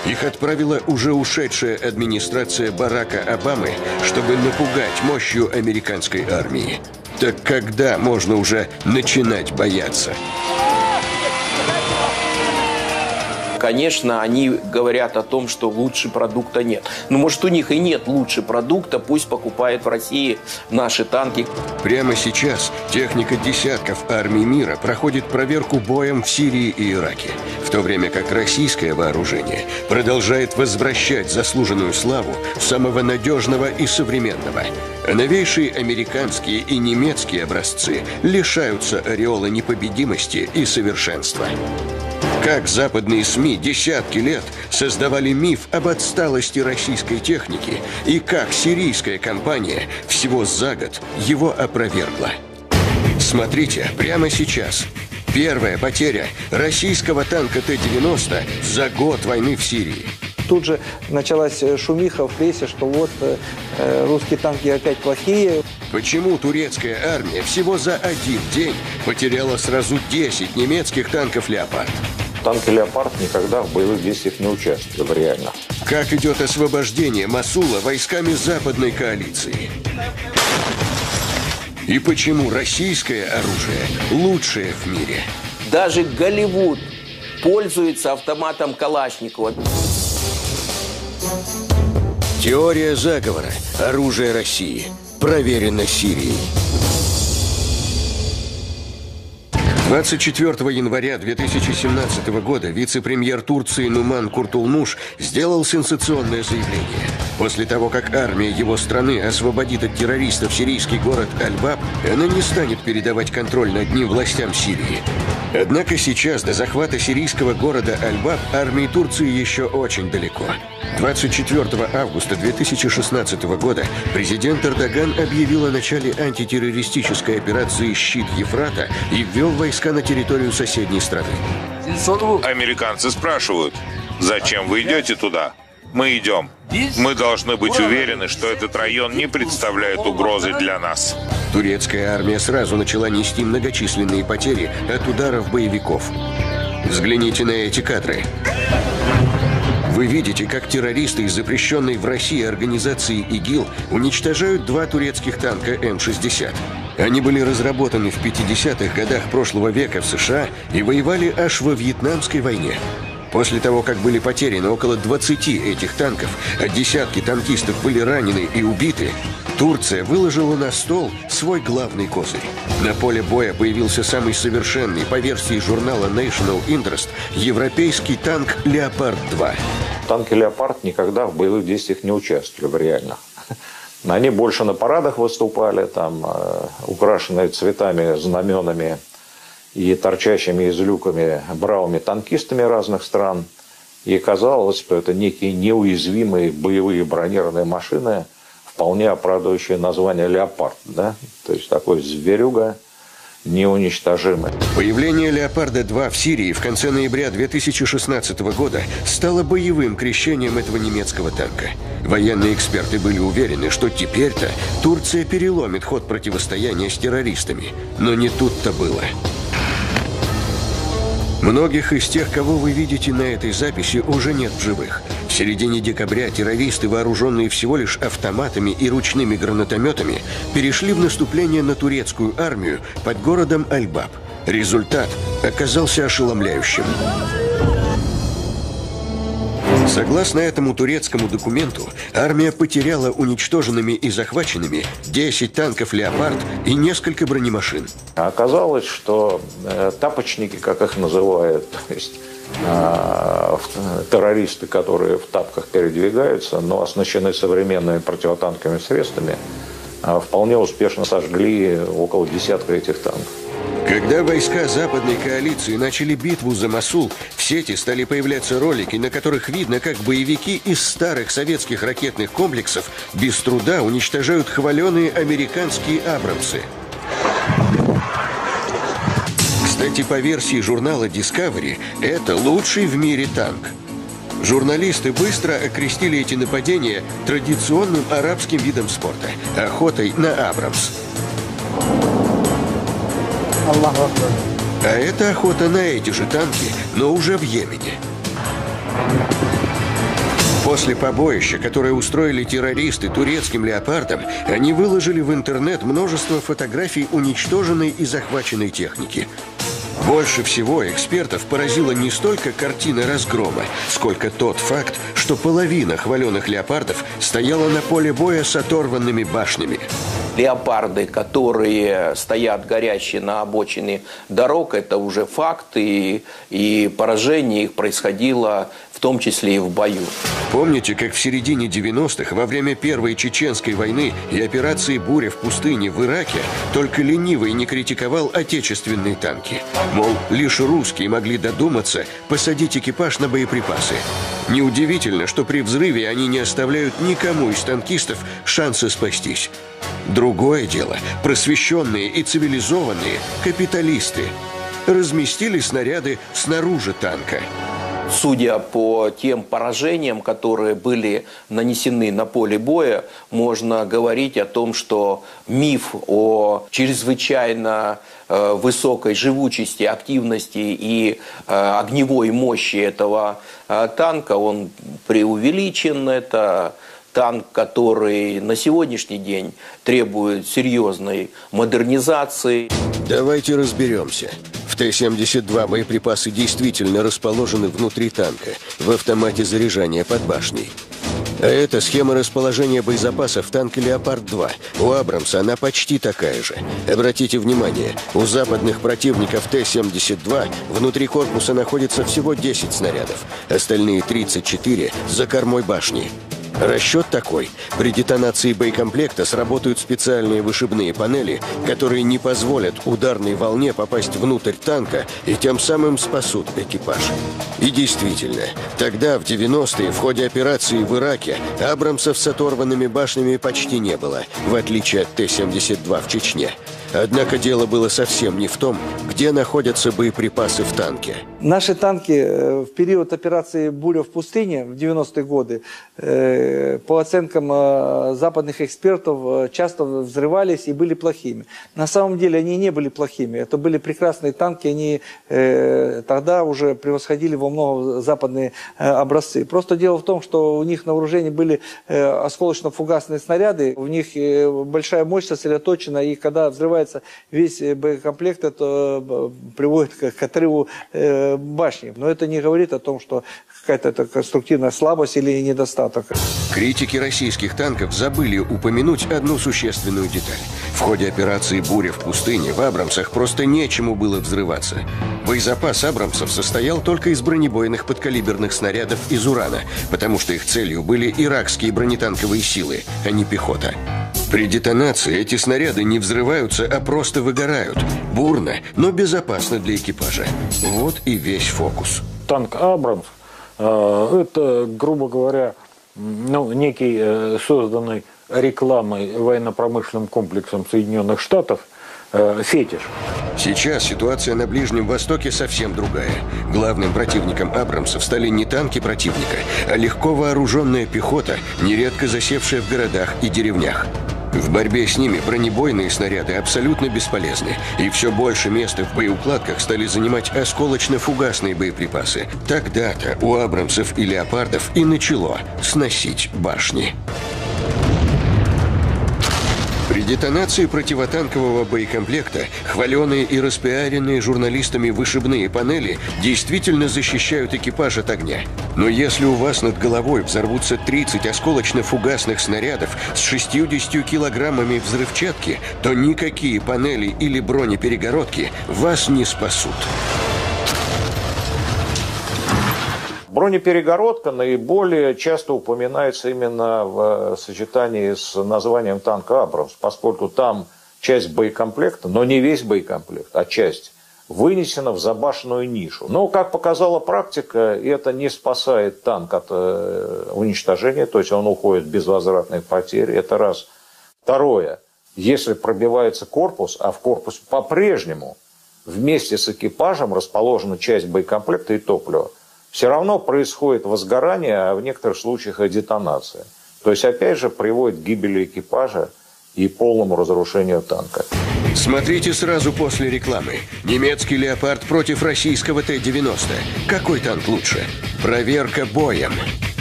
Их отправила уже ушедшая администрация Барака Обамы, чтобы напугать мощью американской армии. Так когда можно уже начинать бояться? Конечно, они говорят о том, что лучше продукта нет. Но может у них и нет лучше продукта, пусть покупают в России наши танки. Прямо сейчас техника десятков армий мира проходит проверку боем в Сирии и Ираке, в то время как российское вооружение продолжает возвращать заслуженную славу самого надежного и современного. А новейшие американские и немецкие образцы лишаются ореола непобедимости и совершенства. Как западные СМИ десятки лет создавали миф об отсталости российской техники и как сирийская компания всего за год его опровергла. Смотрите прямо сейчас. Первая потеря российского танка Т-90 за год войны в Сирии. Тут же началась шумиха в прессе, что вот русские танки опять плохие. Почему турецкая армия всего за один день потеряла сразу 10 немецких танков «Леопард»? Танки «Леопард» никогда в боевых действиях не участвовали, реально. Как идет освобождение Мосула войсками западной коалиции? И почему российское оружие лучшее в мире? Даже Голливуд пользуется автоматом Калашникова. Теория заговора. Оружие России. Проверено Сирией. 24 января 2017 года вице-премьер Турции Нуман Куртулмуш сделал сенсационное заявление. После того, как армия его страны освободит от террористов сирийский город Аль-Баб, она не станет передавать контроль над ним властям Сирии. Однако сейчас до захвата сирийского города Аль-Баб армии Турции еще очень далеко. 24 августа 2016 года президент Эрдоган объявил о начале антитеррористической операции «Щит Ефрата» и ввел войска на территорию соседней страны. Американцы спрашивают, зачем вы идете туда? Мы идем. Мы должны быть уверены, что этот район не представляет угрозы для нас. Турецкая армия сразу начала нести многочисленные потери от ударов боевиков. Взгляните на эти кадры. Вы видите, как террористы из запрещенной в России организации ИГИЛ уничтожают два турецких танка М-60. Они были разработаны в 50-х годах прошлого века в США и воевали аж во Вьетнамской войне. После того, как были потеряны около 20 этих танков, а десятки танкистов были ранены и убиты, Турция выложила на стол свой главный козырь. На поле боя появился самый совершенный, по версии журнала National Interest, европейский танк «Леопард-2». Танки «Леопард» никогда в боевых действиях не участвовали, реально. Они больше на парадах выступали, там, украшенные цветами, знаменами и торчащими из люками бравыми танкистами разных стран. И казалось, что это некие неуязвимые боевые бронированные машины, вполне оправдывающие название «Леопард». Да? То есть такой зверюга неуничтожимый. Появление «Леопарда-2» в Сирии в конце ноября 2016 года стало боевым крещением этого немецкого танка. Военные эксперты были уверены, что теперь-то Турция переломит ход противостояния с террористами. Но не тут-то было. Многих из тех, кого вы видите на этой записи, уже нет в живых. В середине декабря террористы, вооруженные всего лишь автоматами и ручными гранатометами, перешли в наступление на турецкую армию под городом Аль-Баб. Результат оказался ошеломляющим. Согласно этому турецкому документу, армия потеряла уничтоженными и захваченными 10 танков «Леопард» и несколько бронемашин. Оказалось, что тапочники, как их называют, то есть террористы, которые в тапках передвигаются, но оснащены современными противотанковыми средствами, вполне успешно сожгли около десятка этих танков. Когда войска западной коалиции начали битву за Мосул, в сети стали появляться ролики, на которых видно, как боевики из старых советских ракетных комплексов без труда уничтожают хваленые американские «Абрамсы». Кстати, по версии журнала Discovery, это лучший в мире танк. Журналисты быстро окрестили эти нападения традиционным арабским видом спорта – охотой на «Абрамс». А это охота на эти же танки, но уже в Йемене. После побоища, которое устроили террористы турецким «Леопардом», они выложили в интернет множество фотографий уничтоженной и захваченной техники. Больше всего экспертов поразила не столько картина разгрома, сколько тот факт, что половина хваленых «Леопардов» стояла на поле боя с оторванными башнями. Леопарды, которые стоят горящие на обочине дорог, это уже факт, и поражение их происходило в том числе и в бою. Помните, как в середине 90-х, во время Первой Чеченской войны и операции «Буря в пустыне» в Ираке, только ленивый не критиковал отечественные танки? Мол, лишь русские могли додуматься посадить экипаж на боеприпасы. Неудивительно, что при взрыве они не оставляют никому из танкистов шанса спастись. Другое дело, просвещенные и цивилизованные капиталисты разместили снаряды снаружи танка. Судя по тем поражениям, которые были нанесены на поле боя, можно говорить о том, что миф о чрезвычайно высокой живучести, активности и огневой мощи этого танка, он преувеличен. Это танк, который на сегодняшний день требует серьезной модернизации. Давайте разберемся. В Т-72 боеприпасы действительно расположены внутри танка, в автомате заряжания под башней. А это схема расположения боезапасов танка «Леопард-2». У «Абрамса» она почти такая же. Обратите внимание, у западных противников Т-72 внутри корпуса находится всего 10 снарядов, остальные 34 за кормой башни. Расчет такой. При детонации боекомплекта сработают специальные вышибные панели, которые не позволят ударной волне попасть внутрь танка и тем самым спасут экипаж. И действительно, тогда, в 90-е, в ходе операции в Ираке, «Абрамсов» с оторванными башнями почти не было, в отличие от Т-72 в Чечне. Однако дело было совсем не в том, где находятся боеприпасы в танке. Наши танки в период операции «Буря в пустыне» в 90-е годы, по оценкам западных экспертов, часто взрывались и были плохими. На самом деле они не были плохими. Это были прекрасные танки, они тогда уже превосходили во многом западные образцы. Просто дело в том, что у них на вооружении были осколочно-фугасные снаряды, у них большая мощь сосредоточена, и когда взрывается весь боекомплект, это приводит к отрыву башни. Но это не говорит о том, что какая-то конструктивная слабость или недостаток. Критики российских танков забыли упомянуть одну существенную деталь. В ходе операции «Буря в пустыне» в «Абрамсах» просто нечему было взрываться. Боезапас «Абрамсов» состоял только из бронебойных подкалиберных снарядов из урана, потому что их целью были иракские бронетанковые силы, а не пехота. При детонации эти снаряды не взрываются, а просто выгорают. Бурно, но безопасно для экипажа. Вот и весь фокус. Танк «Абрамс» – это, грубо говоря, некий созданный рекламой военно-промышленным комплексом Соединенных Штатов фетиш. Сейчас ситуация на Ближнем Востоке совсем другая. Главным противником «Абрамсов» стали не танки противника, а легко вооруженная пехота, нередко засевшая в городах и деревнях. В борьбе с ними бронебойные снаряды абсолютно бесполезны, и все больше места в боеукладках стали занимать осколочно-фугасные боеприпасы. Тогда-то у «Абрамсов» и «Леопардов» и начало сносить башни. При детонации противотанкового боекомплекта хваленые и распиаренные журналистами вышибные панели действительно защищают экипаж от огня. Но если у вас над головой взорвутся 30 осколочно-фугасных снарядов с 60 килограммами взрывчатки, то никакие панели или бронеперегородки вас не спасут. Бронеперегородка наиболее часто упоминается именно в сочетании с названием танка «Абрамс», поскольку там часть боекомплекта, но не весь боекомплект, а часть, вынесена в забашенную нишу. Но, как показала практика, это не спасает танк от уничтожения, то есть он уходит без возвратных потерь, это раз. Второе, если пробивается корпус, а в корпусе по-прежнему вместе с экипажем расположена часть боекомплекта и топлива, все равно происходит возгорание, а в некоторых случаях и детонация. То есть, опять же, приводит к гибели экипажа и полному разрушению танка. Смотрите сразу после рекламы. Немецкий «Леопард» против российского Т-90. Какой танк лучше? Проверка боем.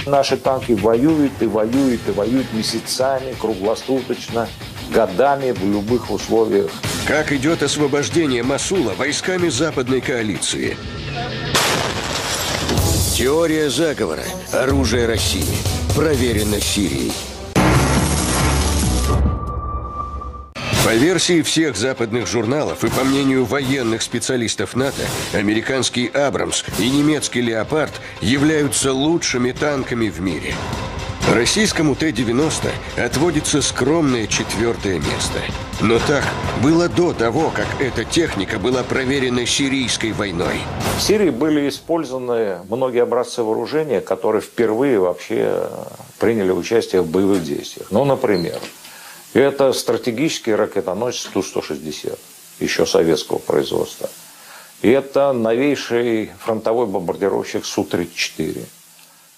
Наши танки воюют и воюют и воюют месяцами, круглосуточно, годами в любых условиях. Как идет освобождение Мосула войсками западной коалиции? Теория заговора. Оружие России. Проверено Сирией. По версии всех западных журналов и по мнению военных специалистов НАТО, американский «Абрамс» и немецкий «Леопард» являются лучшими танками в мире. Российскому Т-90 отводится скромное 4-е место. Но так было до того, как эта техника была проверена сирийской войной. В Сирии были использованы многие образцы вооружения, которые впервые вообще приняли участие в боевых действиях. Ну, например, это стратегический ракетоносец Ту-160, еще советского производства. И это новейший фронтовой бомбардировщик Су-34.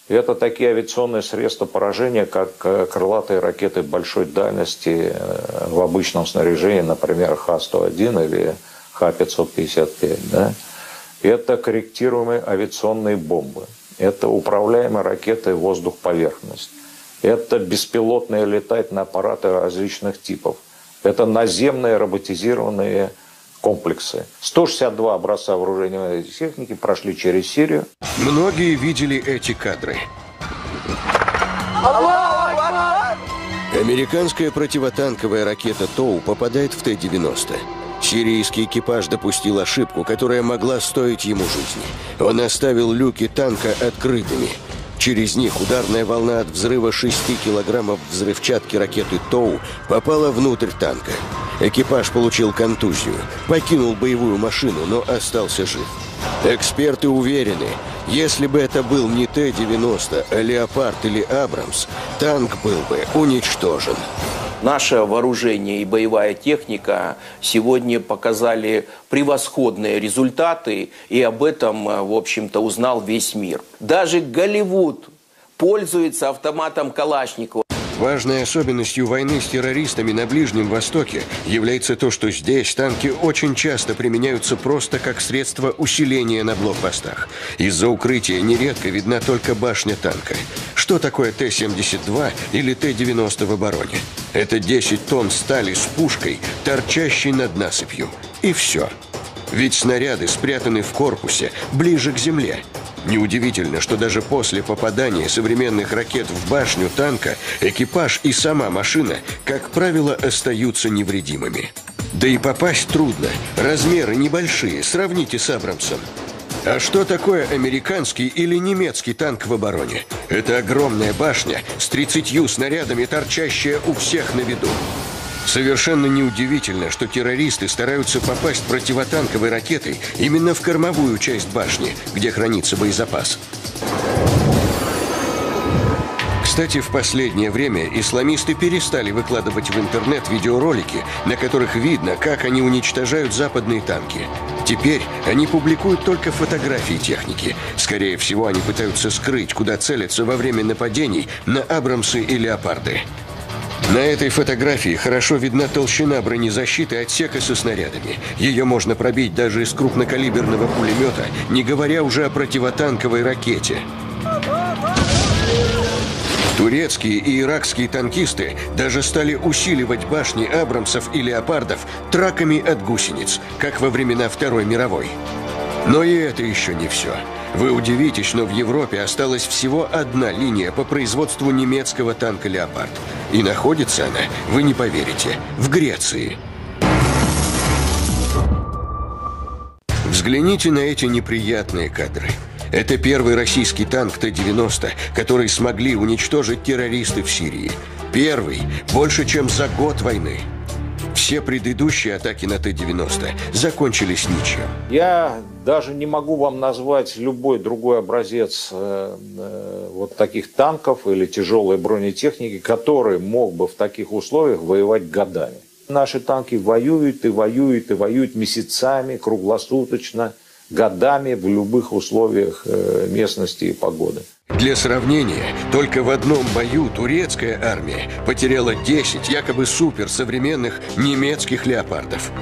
Это такие авиационные средства поражения, как крылатые ракеты большой дальности в обычном снаряжении, например, Х-101 или Х-555. Да? Это корректируемые авиационные бомбы. Это управляемые ракеты воздух-поверхность. Это беспилотные летательные аппараты различных типов. Это наземные роботизированные комплексы. 162 образца вооружения и техники прошли через Сирию. Многие видели эти кадры. Американская противотанковая ракета «Тоу» попадает в Т-90. Сирийский экипаж допустил ошибку, которая могла стоить ему жизни. Он оставил люки танка открытыми. Через них ударная волна от взрыва 6 килограммов взрывчатки ракеты «Тоу» попала внутрь танка. Экипаж получил контузию, покинул боевую машину, но остался жив. Эксперты уверены, если бы это был не Т-90, а «Леопард» или «Абрамс», танк был бы уничтожен. Наше вооружение и боевая техника сегодня показали превосходные результаты, и об этом, в общем-то, узнал весь мир. Даже Голливуд пользуется автоматом Калашникова. Важной особенностью войны с террористами на Ближнем Востоке является то, что здесь танки очень часто применяются просто как средство усиления на блокпостах. Из-за укрытия нередко видна только башня танка. Что такое Т-72 или Т-90 в обороне? Это 10 тонн стали с пушкой, торчащей над насыпью. И все. Ведь снаряды спрятаны в корпусе, ближе к земле. Неудивительно, что даже после попадания современных ракет в башню танка экипаж и сама машина, как правило, остаются невредимыми. Да и попасть трудно. Размеры небольшие, сравните с «Абрамсом». А что такое американский или немецкий танк в обороне? Это огромная башня с 30 снарядами, торчащая у всех на виду. Совершенно неудивительно, что террористы стараются попасть противотанковой ракетой именно в кормовую часть башни, где хранится боезапас. Кстати, в последнее время исламисты перестали выкладывать в интернет видеоролики, на которых видно, как они уничтожают западные танки. Теперь они публикуют только фотографии техники. Скорее всего, они пытаются скрыть, куда целятся во время нападений на «Абрамсы» и «Леопарды». На этой фотографии хорошо видна толщина бронезащиты отсека со снарядами. Ее можно пробить даже из крупнокалиберного пулемета, не говоря уже о противотанковой ракете. Турецкие и иракские танкисты даже стали усиливать башни «Абрамсов» и «Леопардов» траками от гусениц, как во времена Второй мировой. Но и это еще не все. Вы удивитесь, но в Европе осталась всего одна линия по производству немецкого танка «Леопард». И находится она, вы не поверите, в Греции. Взгляните на эти неприятные кадры. Это первый российский танк Т-90, который смогли уничтожить террористы в Сирии. Первый больше, чем за год войны. Все предыдущие атаки на Т-90 закончились ничем. Я даже не могу вам назвать любой другой образец вот таких танков или тяжелой бронетехники, который мог бы в таких условиях воевать годами. Наши танки воюют и воюют и воюют месяцами, круглосуточно, годами в любых условиях местности и погоды. Для сравнения, только в одном бою турецкая армия потеряла 10 якобы суперсовременных немецких «Леопардов».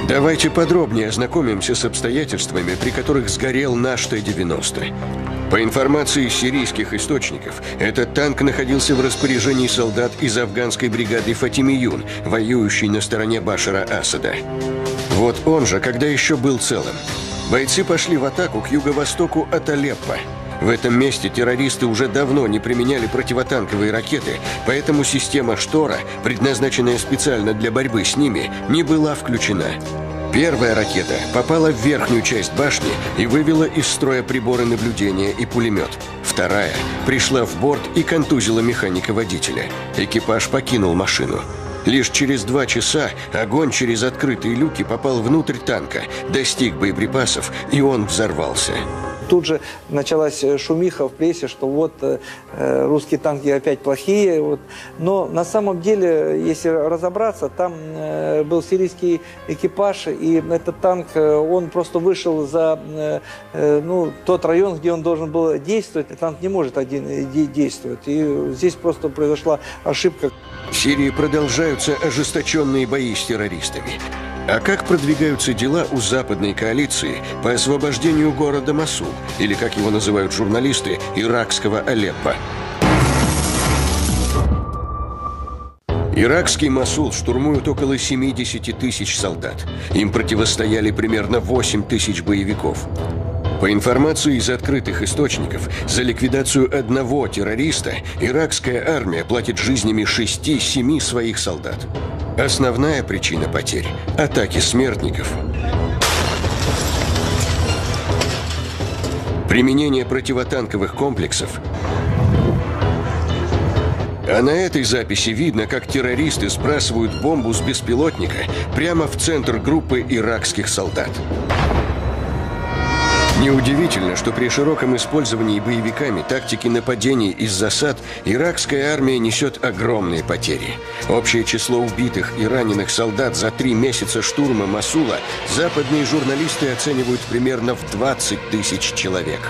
Давайте подробнее ознакомимся с обстоятельствами, при которых сгорел наш Т-90. По информации сирийских источников, этот танк находился в распоряжении солдат из афганской бригады Фатимиюн, воюющей на стороне Башара Асада. Вот он же, когда еще был целым. Бойцы пошли в атаку к юго-востоку от Алеппо. В этом месте террористы уже давно не применяли противотанковые ракеты, поэтому система «Штора», предназначенная специально для борьбы с ними, не была включена. Первая ракета попала в верхнюю часть башни и вывела из строя приборы наблюдения и пулемет. Вторая пришла в борт и контузила механика-водителя. Экипаж покинул машину. Лишь через 2 часа огонь через открытые люки попал внутрь танка, достиг боеприпасов, и он взорвался. Тут же началась шумиха в прессе, что вот русские танки опять плохие. Вот. Но на самом деле, если разобраться, там был сирийский экипаж, и этот танк, он просто вышел за тот район, где он должен был действовать. Танк не может один действовать. И здесь просто произошла ошибка. В Сирии продолжаются ожесточенные бои с террористами. А как продвигаются дела у западной коалиции по освобождению города Мосул, или, как его называют журналисты, иракского Алеппо? Иракский Мосул штурмуют около 70 тысяч солдат. Им противостояли примерно 8 тысяч боевиков. По информации из открытых источников, за ликвидацию одного террориста иракская армия платит жизнями 6-7 своих солдат. Основная причина потерь – атаки смертников. Применение противотанковых комплексов. А на этой записи видно, как террористы сбрасывают бомбу с беспилотника прямо в центр группы иракских солдат. Неудивительно, что при широком использовании боевиками тактики нападений из засад иракская армия несет огромные потери. Общее число убитых и раненых солдат за 3 месяца штурма Мосула западные журналисты оценивают примерно в 20 тысяч человек.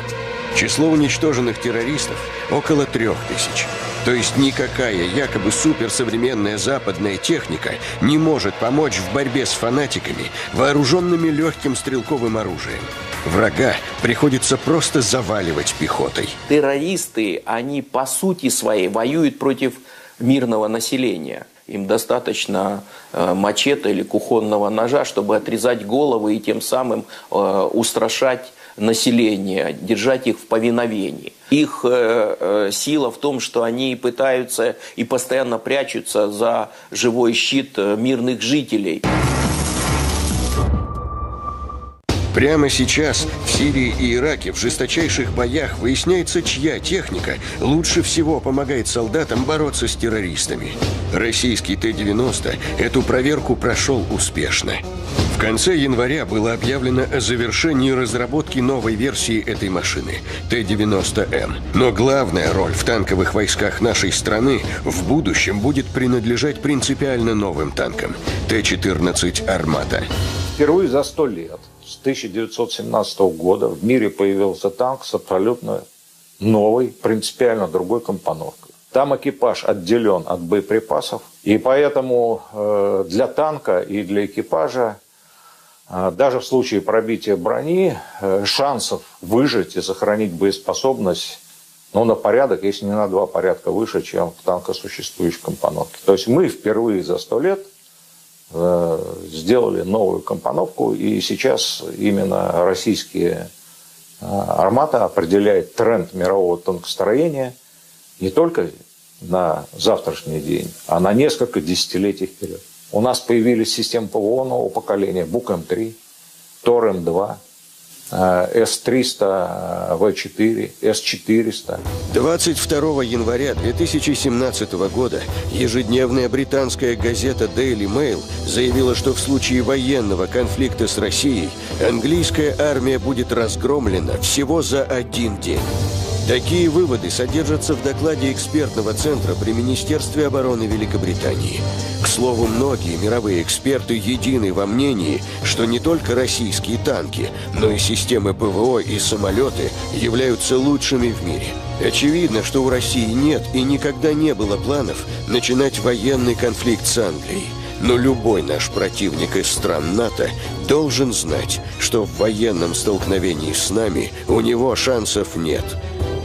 Число уничтоженных террористов – около 3000. То есть никакая якобы суперсовременная западная техника не может помочь в борьбе с фанатиками, вооруженными легким стрелковым оружием. Врага приходится просто заваливать пехотой. Террористы, они по сути своей воюют против мирного населения. Им достаточно мачете или кухонного ножа, чтобы отрезать головы и тем самым устрашать население, держать их в повиновении. Их сила в том, что они пытаются и постоянно прячутся за живой щит мирных жителей. Прямо сейчас в Сирии и Ираке в жесточайших боях выясняется, чья техника лучше всего помогает солдатам бороться с террористами. Российский Т-90 эту проверку прошел успешно. В конце января было объявлено о завершении разработки новой версии этой машины – Т-90М. Но главная роль в танковых войсках нашей страны в будущем будет принадлежать принципиально новым танкам – Т-14 «Армата». Впервые за 100 лет, с 1917 года, в мире появился танк с абсолютно новой, принципиально другой компоновкой. Там экипаж отделен от боеприпасов, и поэтому для танка и для экипажа даже в случае пробития брони шансов выжить и сохранить боеспособность на порядок, если не на 2 порядка выше, чем в танкосуществующей компоновке. То есть мы впервые за 100 лет сделали новую компоновку, и сейчас именно российские «Армата» определяет тренд мирового танкостроения не только на завтрашний день, а на несколько десятилетий вперед. У нас появились системы ПВО нового поколения БУК-М3, ТОР-М2, С-300, В-4, С-400. 22 января 2017 года ежедневная британская газета Daily Mail заявила, что в случае военного конфликта с Россией английская армия будет разгромлена всего за 1 день. Такие выводы содержатся в докладе экспертного центра при Министерстве обороны Великобритании. К слову, многие мировые эксперты едины во мнении, что не только российские танки, но и системы ПВО и самолеты являются лучшими в мире. Очевидно, что у России нет и никогда не было планов начинать военный конфликт с Англией. Но любой наш противник из стран НАТО должен знать, что в военном столкновении с нами у него шансов нет.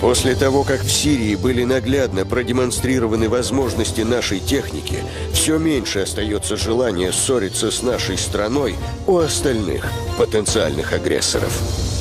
После того, как в Сирии были наглядно продемонстрированы возможности нашей техники, все меньше остается желания ссориться с нашей страной у остальных потенциальных агрессоров.